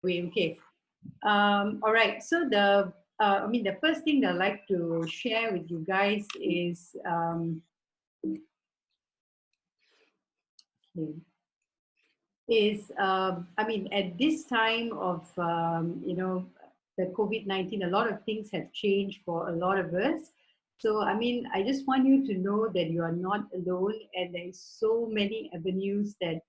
Okay. All right. So the first thing that I'd like to share with you guys is, okay, at this time of, the COVID-19, a lot of things have changed for a lot of us. So, I just want you to know that you are not alone, and there's so many avenues that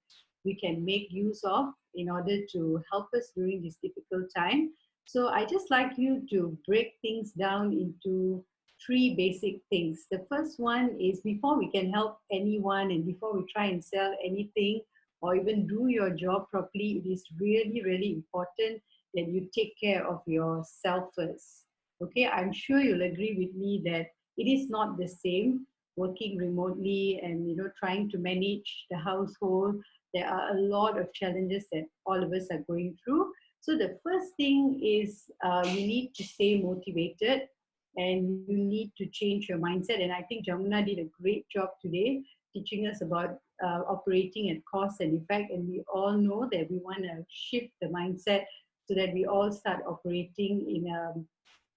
we can make use of in order to help us during this difficult time. So, I just like you to break things down into three basic things. The first one is, before we can help anyone and before we try and sell anything, or even do your job properly, it is really, really important that you take care of yourself first. Okay, I'm sure you'll agree with me that it is not the same working remotely and trying to manage the household. There are a lot of challenges that all of us are going through. So the first thing is, you need to stay motivated and you need to change your mindset. And I think Jamuna did a great job today teaching us about operating at cause and effect. And we all know that we want to shift the mindset so that we all start operating in a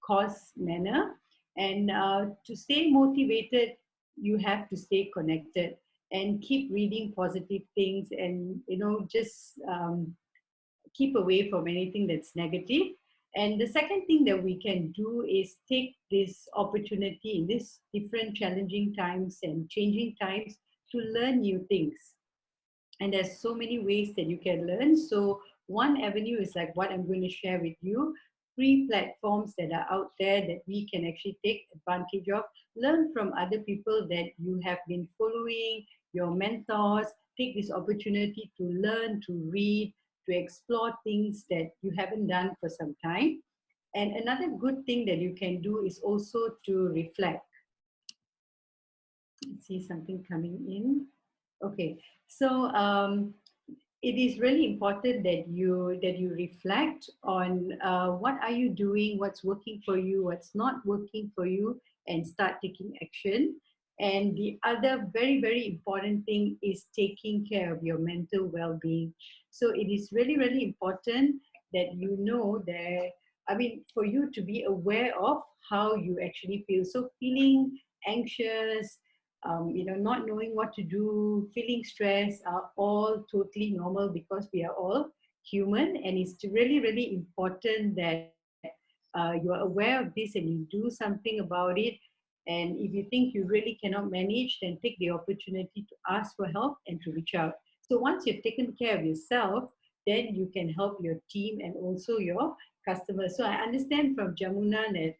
cause manner. And to stay motivated, you have to stay connected and keep reading positive things, and just keep away from anything that's negative. And the second thing that we can do is take this opportunity in this different challenging times and changing times to learn new things. And there's so many ways that you can learn. So one avenue is like what I'm going to share with you: free platforms that are out there that we can actually take advantage of. Learn from other people that you have been following, your mentors. Take this opportunity to learn, to read, to explore things that you haven't done for some time. And another good thing that you can do is also to reflect. Let's see something coming in. Okay, so it is really important that you reflect on what are you doing, what's working for you, what's not working for you, and start taking action. And the other very, very important thing is taking care of your mental well-being. So it is really, really important that you know that, for you to be aware of how you actually feel. So feeling anxious, not knowing what to do, feeling stressed are all totally normal because we are all human. And it's really, really important that you are aware of this and you do something about it. And if you think you really cannot manage, then take the opportunity to ask for help and to reach out. So once you've taken care of yourself, then you can help your team and also your customers. So I understand from Jamuna that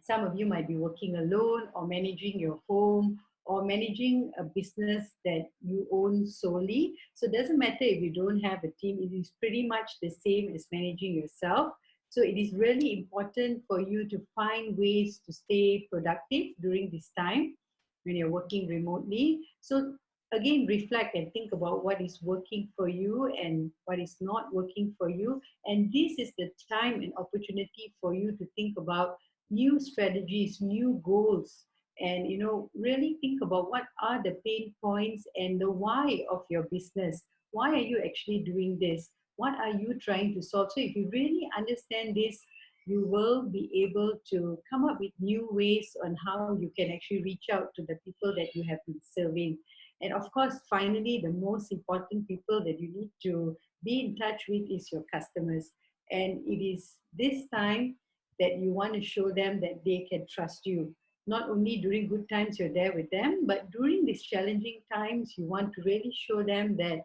some of you might be working alone or managing your home or managing a business that you own solely. So it doesn't matter if you don't have a team, it is pretty much the same as managing yourself. So it is really important for you to find ways to stay productive during this time when you're working remotely. So again, reflect and think about what is working for you and what is not working for you. And this is the time and opportunity for you to think about new strategies, new goals, and really think about what are the pain points and the why of your business. Why are you actually doing this? What are you trying to solve? So if you really understand this, you will be able to come up with new ways on how you can actually reach out to the people that you have been serving. And of course, finally, the most important people that you need to be in touch with is your customers. And it is this time that you want to show them that they can trust you. Not only during good times you're there with them, but during these challenging times, you want to really show them that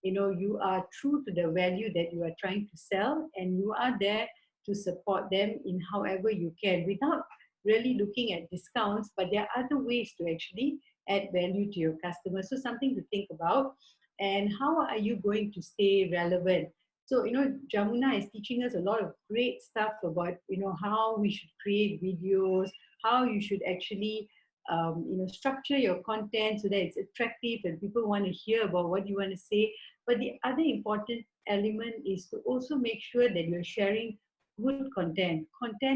you are true to the value that you are trying to sell, and you are there to support them in however you can without really looking at discounts. But there are other ways to actually add value to your customers. So something to think about. And how are you going to stay relevant? So, Jamuna is teaching us a lot of great stuff about, how we should create videos, how you should actually, structure your content so that it's attractive and people want to hear about what you want to say. But the other important element is to also make sure that you're sharing good content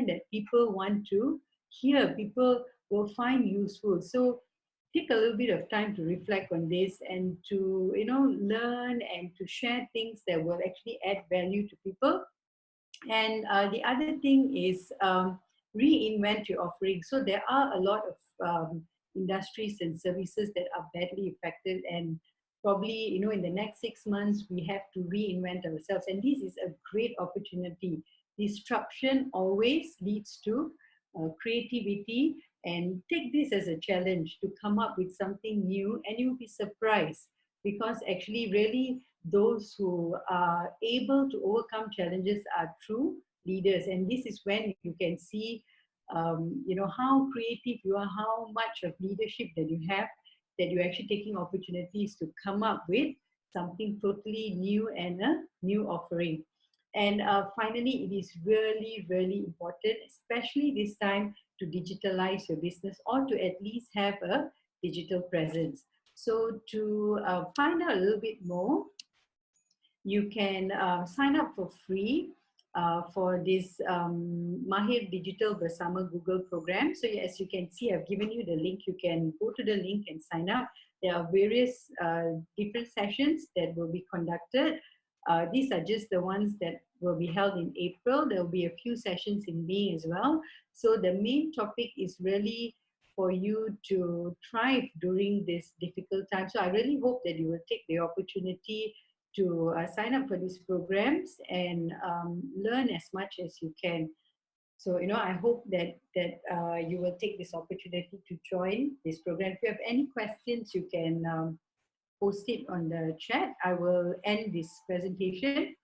that people want to hear, people will find useful. So take a little bit of time to reflect on this and to, you know, learn and to share things that will actually add value to people. And the other thing is reinvent your offering. So there are a lot of industries and services that are badly affected, and probably, you know, in the next 6 months we have to reinvent ourselves. And this is a great opportunity. Disruption always leads to creativity, and take this as a challenge to come up with something new, and you'll be surprised, because actually really those who are able to overcome challenges are true leaders. And this is when you can see you know, how creative you are, how much of leadership that you have, that you're actually taking opportunities to come up with something totally new and a new offering. And finally, it is really, really important, especially this time, to digitalize your business, or to at least have a digital presence. So to find out a little bit more, you can sign up for free for this Mahir Digital Bersama Google program. So as you can see, I've given you the link. You can go to the link and sign up. There are various different sessions that will be conducted. These are just the ones that will be held in April. There will be a few sessions in May as well. So the main topic is really for you to thrive during this difficult time. So I really hope that you will take the opportunity to sign up for these programs and learn as much as you can. So, you know, I hope that you will take this opportunity to join this program. If you have any questions, you can post it on the chat. I will end this presentation